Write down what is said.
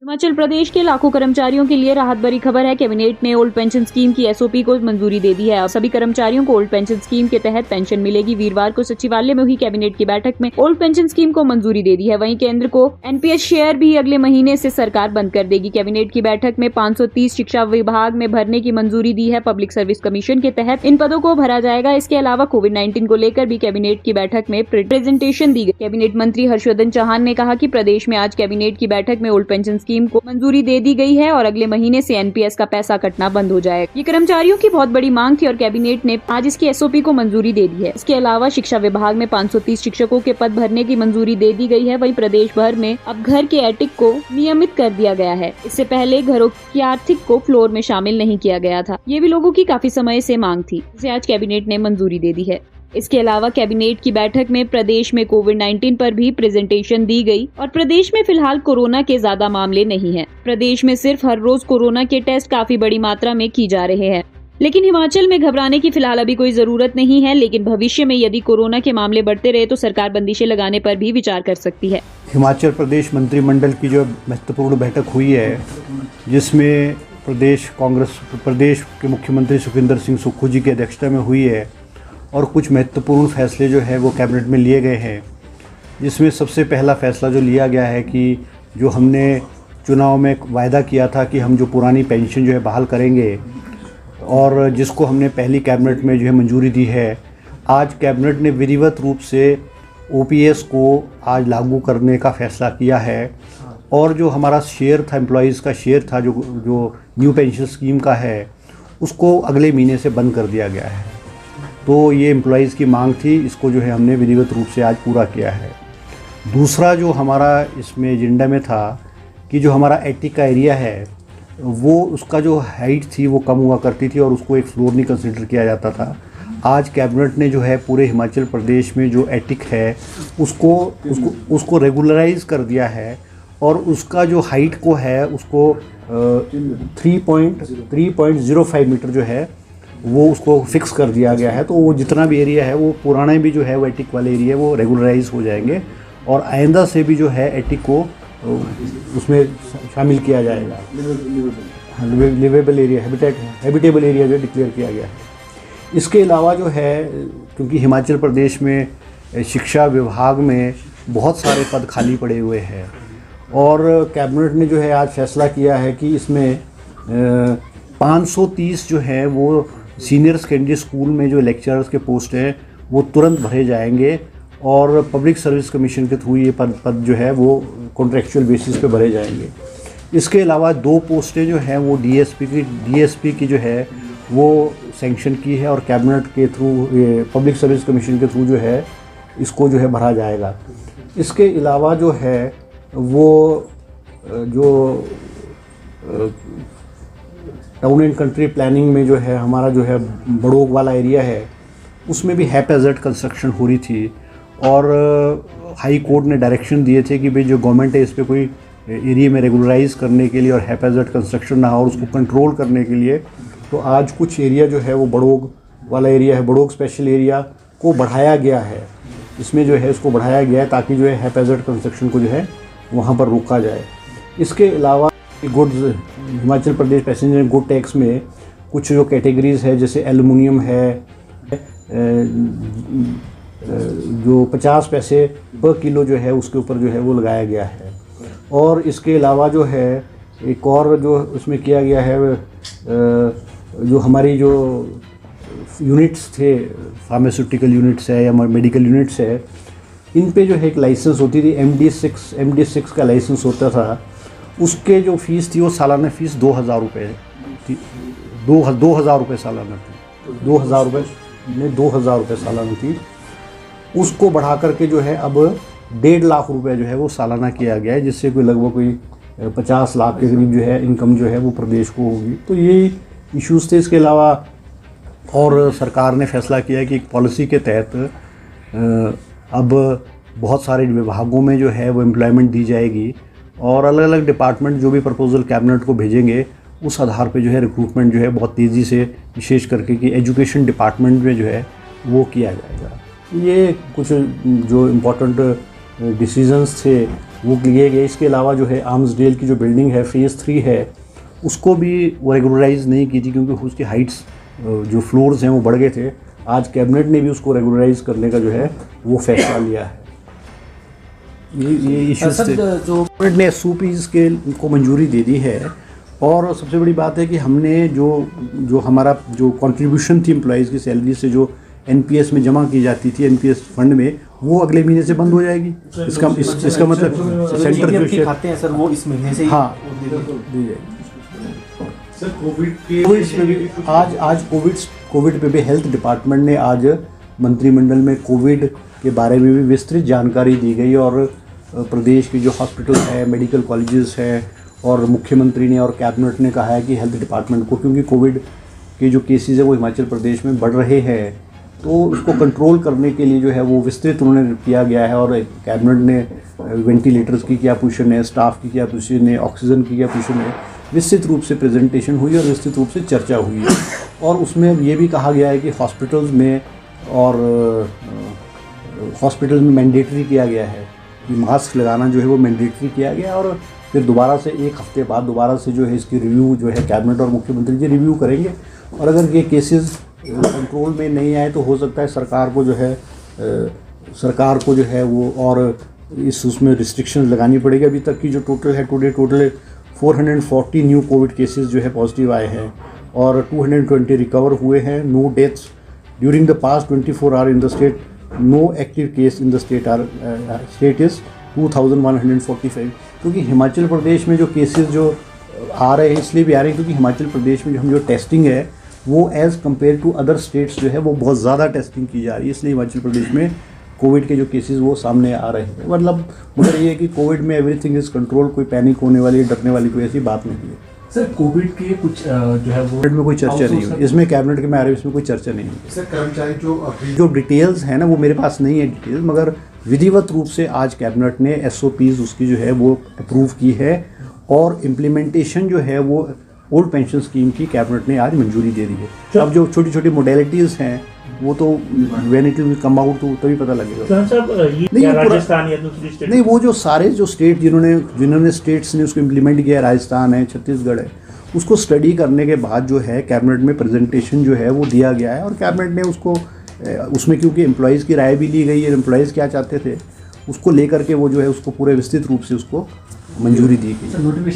हिमाचल प्रदेश के लाखों कर्मचारियों के लिए राहत भरी खबर है। कैबिनेट ने ओल्ड पेंशन स्कीम की एसओपी को मंजूरी दे दी है। अब सभी कर्मचारियों को ओल्ड पेंशन स्कीम के तहत पेंशन मिलेगी। वीरवार को सचिवालय में हुई कैबिनेट की बैठक में ओल्ड पेंशन स्कीम को मंजूरी दे दी है। वहीं केंद्र को एनपीएस शेयर भी अगले महीने से सरकार बंद कर देगी। कैबिनेट की बैठक में 530 शिक्षा विभाग में भरने की मंजूरी दी है। पब्लिक सर्विस कमीशन के तहत इन पदों को भरा जाएगा। इसके अलावा कोविड-19 को लेकर भी कैबिनेट की बैठक में प्रेजेंटेशन दी गई। कैबिनेट मंत्री हर्षवर्धन चौहान ने कहा कि प्रदेश में आज कैबिनेट की बैठक में ओल्ड पेंशन स्कीम को मंजूरी दे दी गई है और अगले महीने से एनपीएस का पैसा कटना बंद हो जाएगा। ये कर्मचारियों की बहुत बड़ी मांग थी और कैबिनेट ने आज इसकी एसओपी को मंजूरी दे दी है। इसके अलावा शिक्षा विभाग में 530 शिक्षकों के पद भरने की मंजूरी दे दी गई है। वहीं प्रदेश भर में अब घर के एटिक को नियमित कर दिया गया है। इससे पहले घरों की आर्थिक को फ्लोर में शामिल नहीं किया गया था। ये भी लोगों की काफी समय से मांग थी, जिसे आज कैबिनेट ने मंजूरी दे दी है। इसके अलावा कैबिनेट की बैठक में प्रदेश में कोविड-19 पर भी प्रेजेंटेशन दी गई और प्रदेश में फिलहाल कोरोना के ज्यादा मामले नहीं हैं। प्रदेश में सिर्फ हर रोज कोरोना के टेस्ट काफी बड़ी मात्रा में की जा रहे हैं। लेकिन हिमाचल में घबराने की फिलहाल अभी कोई जरूरत नहीं है। लेकिन भविष्य में यदि कोरोना के मामले बढ़ते रहे तो सरकार बंदिशें लगाने पर भी विचार कर सकती है। हिमाचल प्रदेश मंत्रिमंडल की जो महत्वपूर्ण बैठक हुई है, जिसमें कांग्रेस प्रदेश के मुख्यमंत्री सुखविंदर सिंह सुक्खू जी की अध्यक्षता में हुई है और कुछ महत्वपूर्ण फैसले जो है वो कैबिनेट में लिए गए हैं। जिसमें सबसे पहला फैसला जो लिया गया है कि जो हमने चुनाव में वायदा किया था कि हम जो पुरानी पेंशन जो है बहाल करेंगे और जिसको हमने पहली कैबिनेट में जो है मंजूरी दी है, आज कैबिनेट ने विधिवत रूप से ओपीएस को आज लागू करने का फैसला किया है। और जो हमारा शेयर था, एम्प्लॉयज़ का शेयर था जो न्यू पेंशन स्कीम का है, उसको अगले महीने से बंद कर दिया गया है। तो ये एम्प्लॉयज़ की मांग थी, इसको जो है हमने विधिवत रूप से आज पूरा किया है। दूसरा जो हमारा इसमें एजेंडा में था कि जो हमारा एटिक का एरिया है वो उसका जो हाइट थी वो कम हुआ करती थी और उसको एक फ्लोर नहीं कंसिडर किया जाता था। आज कैबिनेट ने जो है पूरे हिमाचल प्रदेश में जो एटिक है उसको रेगुलराइज कर दिया है और उसका जो हाइट को है उसको 3.05 मीटर जो है वो उसको फिक्स कर दिया गया है। तो वो जितना भी एरिया है वो पुराने भी जो है वो एटिक वाले एरिया वो रेगुलराइज हो जाएंगे और आइंदा से भी जो है एटिक को उसमें शामिल किया जाएगा। लिवेबल एरिया, हैबिटेबल एरिया जो डिक्लेयर किया गया है। इसके अलावा जो है, क्योंकि हिमाचल प्रदेश में शिक्षा विभाग में बहुत सारे पद खाली पड़े हुए हैं और कैबिनेट ने जो है आज फैसला किया है कि इसमें 530 जो है वो सीनियर सेकेंडरी स्कूल में जो लेक्चरर्स के पोस्ट हैं वो तुरंत भरे जाएंगे और पब्लिक सर्विस कमीशन के थ्रू ये पद जो है वो कॉन्ट्रेक्चुअल बेसिस पे भरे जाएंगे। इसके अलावा 2 पोस्टें जो हैं वो डीएसपी की जो है वो सैंक्शन की है और कैबिनेट के थ्रू पब्लिक सर्विस कमीशन के थ्रू जो है इसको जो है भरा जाएगा। इसके अलावा जो है वो जो टाउन एंड कंट्री प्लानिंग में जो है हमारा जो है बड़ोग वाला एरिया है उसमें भी हैप्पैज़र्ड कंस्ट्रक्शन हो रही थी और हाई कोर्ट ने डायरेक्शन दिए थे कि भाई जो गवर्नमेंट है इस पर कोई एरिया में रेगुलराइज करने के लिए और हैप्पैज़र्ड कंस्ट्रक्शन ना हो और उसको कंट्रोल करने के लिए तो आज कुछ एरिया जो है वो बड़ोग वाला एरिया है, बड़ोग स्पेशल एरिया को बढ़ाया गया है। इसमें जो है इसको बढ़ाया गया है ताकि जो है हैप्पैज़र्ड कंस्ट्रक्शन को जो है वहाँ पर रोका जाए। इसके अलावा goods Himachal Pradesh passenger good tax में कुछ जो कैटेगरीज है जैसे एल्युमिनियम है जो 50 पैसे पर किलो जो है उसके ऊपर जो है वो लगाया गया है। और इसके अलावा जो है एक और जो उसमें किया गया है जो हमारी जो यूनिट्स थे, फार्मास्यूटिकल यूनिट्स है या मेडिकल यूनिट्स है, इन पे जो है एक लाइसेंस होती थी, MD6 का लाइसेंस होता था। उसके जो फ़ीस थी वो सालाना फ़ीस 2000 रुपये थी, 2000 रुपये सालाना थी, 2000 रुपये सालाना थी। उसको बढ़ा करके जो है अब 1.5 लाख रुपए जो है वो सालाना किया गया है, जिससे कोई लगभग कोई 50 लाख के करीब जो है इनकम जो है वो प्रदेश को होगी। तो ये इश्यूज़ थे। इसके अलावा और सरकार ने फैसला किया है कि एक पॉलिसी के तहत अब बहुत सारे विभागों में जो है वो एम्प्लॉयमेंट दी जाएगी और अलग अलग डिपार्टमेंट जो भी प्रपोजल कैबिनेट को भेजेंगे उस आधार पे जो है रिक्रूटमेंट जो है बहुत तेज़ी से, विशेष करके कि एजुकेशन डिपार्टमेंट में जो है वो किया जाएगा। ये कुछ जो इम्पोर्टेंट डिसीजंस थे वो लिए गए। इसके अलावा जो है आर्म्सडेल की जो बिल्डिंग है फेज़ 3 है उसको भी वो रेगुलराइज नहीं की थी क्योंकि उसकी हाइट्स जो फ्लोर्स हैं वो बढ़ गए थे। आज कैबिनेट ने भी उसको रेगुलराइज करने का जो है वो फैसला लिया है। ये इश्यूज थे जो कैबिनेट ने SOPs के को मंजूरी दे दी है। और सबसे बड़ी बात है कि हमने जो हमारा जो कंट्रीब्यूशन थी एम्प्लॉइज़ की सैलरी से जो NPS में जमा की जाती थी NPS फंड में वो अगले महीने से बंद हो जाएगी। इसका मतलब सेंटर जो खाते हैं सर वो इस महीने से हाँ दी जाएगी। सर कोविड पे भी आज कोविड पे भी हेल्थ डिपार्टमेंट ने आज मंत्रिमंडल में कोविड के बारे में भी विस्तृत जानकारी दी गई और प्रदेश के जो हॉस्पिटल है मेडिकल कॉलेजेस है और मुख्यमंत्री ने और कैबिनेट ने कहा है कि हेल्थ डिपार्टमेंट को क्योंकि कोविड के जो केसेस है वो हिमाचल प्रदेश में बढ़ रहे हैं तो उसको कंट्रोल करने के लिए जो है वो विस्तृत उन्होंने किया गया है। और कैबिनेट ने वेंटिलेटर्स की क्या पोजीशन है, स्टाफ की क्या पोजीशन है, ऑक्सीजन की क्या पोजीशन है, विस्तृत रूप से प्रेजेंटेशन हुई और विस्तृत रूप से चर्चा हुई है। और उसमें ये भी कहा गया है कि हॉस्पिटल्स में मैंडेटरी किया गया है कि मास्क लगाना जो है वो मैंडेटरी किया गया है। और फिर दोबारा से एक हफ्ते बाद दोबारा से जो है इसकी रिव्यू जो है कैबिनेट और मुख्यमंत्री जी रिव्यू करेंगे। और अगर ये केसेस कंट्रोल में नहीं आए तो हो सकता है सरकार को जो है वो और उसमें रिस्ट्रिक्शंस लगानी पड़ेगी। अभी तक की जो टोटल 440 न्यू कोविड केसेस जो है पॉजिटिव आए हैं और 220 रिकवर हुए हैं। No deaths during the past 24 hour in the state. No active case in the state is 2145। क्योंकि हिमाचल प्रदेश में जो केसेस जो आ रहे हैं इसलिए भी आ रहे हैं क्योंकि हिमाचल प्रदेश में जो टेस्टिंग है वो as compare to other states जो है वो बहुत ज़्यादा टेस्टिंग की जा रही है। इसलिए हिमाचल प्रदेश में कोविड के जो केसेस वो सामने आ रहे हैं। मतलब मगर ये है कि कोविड में एवरीथिंग इज़ कंट्रोल, कोई पैनिक होने वाली डरने वाली कोई ऐसी बात नहीं है। सर कोविड के कुछ जो है वो कोविड में कोई चर्चा नहीं हुई, इसमें कैबिनेट के में आ रहे इसमें कोई चर्चा नहीं हुई। सर कर्मचारी जो डिटेल्स हैं ना वो मेरे पास नहीं है डिटेल्स, मगर विधिवत रूप से आज कैबिनेट ने SOPs उसकी जो है वो अप्रूव की है और इम्प्लीमेंटेशन जो है वो ओल्ड पेंशन स्कीम की कैबिनेट ने आज मंजूरी दे दी है। अब जो छोटी छोटी मोडेलिटीज़ हैं वो तो when it will come out तो तभी पता लगेगा। राजस्थान या दूसरी स्टेट नहीं, वो जो सारे जो स्टेट जिन्होंने स्टेट्स ने उसको इम्प्लीमेंट किया, राजस्थान है, छत्तीसगढ़ है, उसको स्टडी करने के बाद जो है कैबिनेट में प्रेजेंटेशन जो है वो दिया गया है। और कैबिनेट ने उसको उसमें क्योंकि एम्प्लॉयज़ की राय भी ली गई है, एम्प्लॉयज़ क्या चाहते थे उसको लेकर के वो जो है उसको पूरे विस्तृत रूप से उसको मंजूरी दी गई।